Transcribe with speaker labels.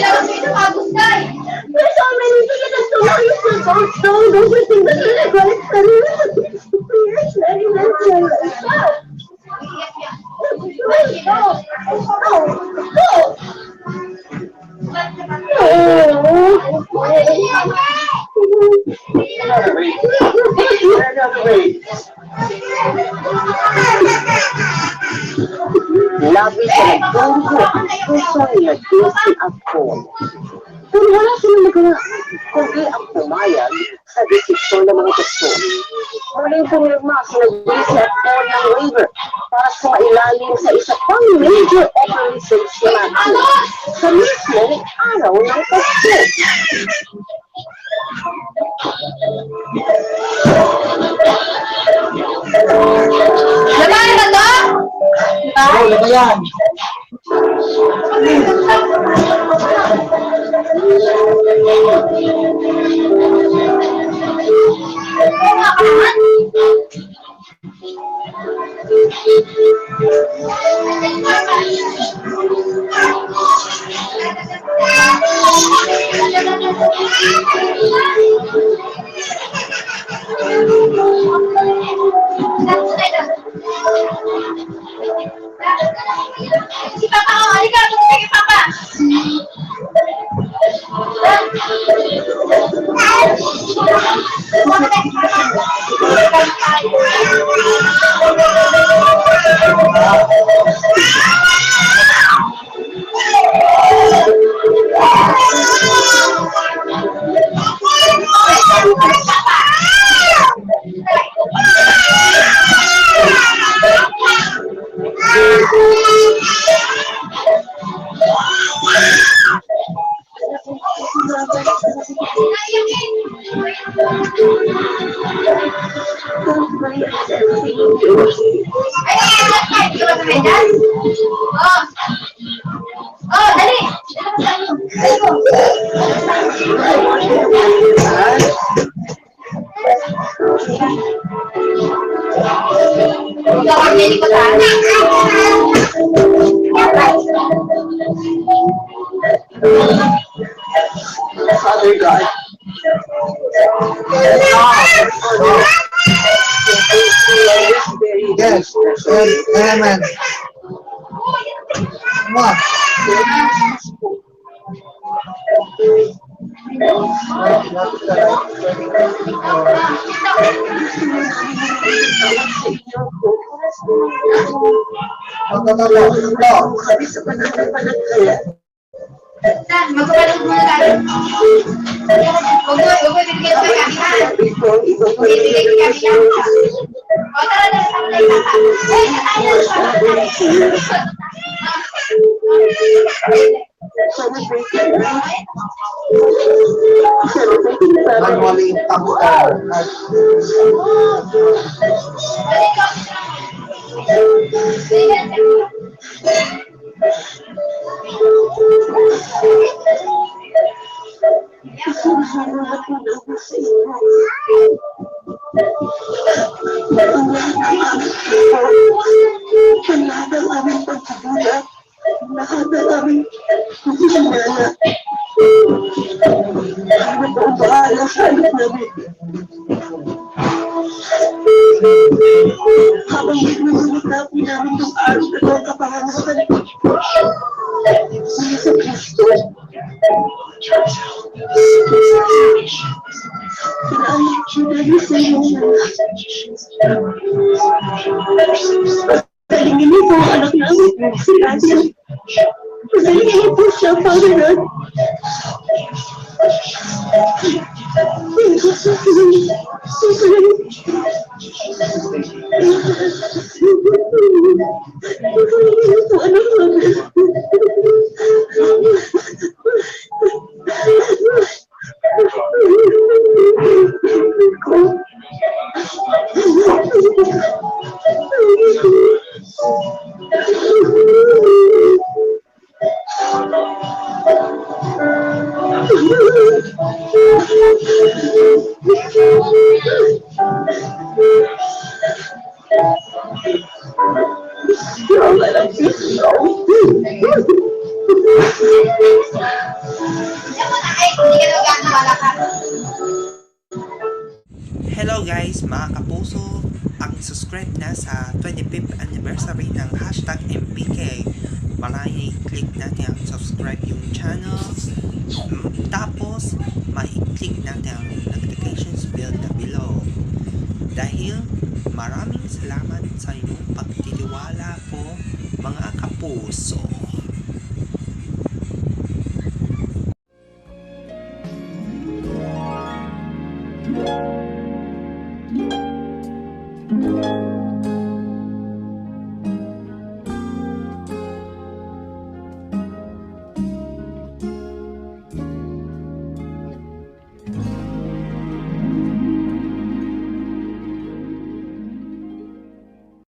Speaker 1: There's so many things that so many people don't overthink that they're going to study with
Speaker 2: Labi sa nagtungko, puso niya si ako. Pero wala silang magawa, kundi ang pumayag sa desisyon ng mga gusto. Muling pumirma sa nagbisi ako ng waiver para sumailalim sa isa pang major operations na natin sa mismong araw ng Pasko.
Speaker 1: Labahin na to?
Speaker 3: Oo, labayan.
Speaker 1: Si Papa, oh, halika, tumigil kay Papa. Oh, dali.
Speaker 2: Father God,
Speaker 3: Yes, amen. Come on.
Speaker 1: Magpapalit muna tayo. Huwag mo bibigyan ko kami ha. Bibigyan ko kami ha. O tara na sa mga tata.
Speaker 3: Manually tampukan.
Speaker 4: Hello guys, mga kapuso, ang subscribe na sa 25th anniversary ng hashtag MPK. Marami i-click natin ang subscribe yung channel. Tapos, ma-click natin ang notifications bell na below. Dahil maraming salamat sa inyong pagtitiwala po mga kapuso.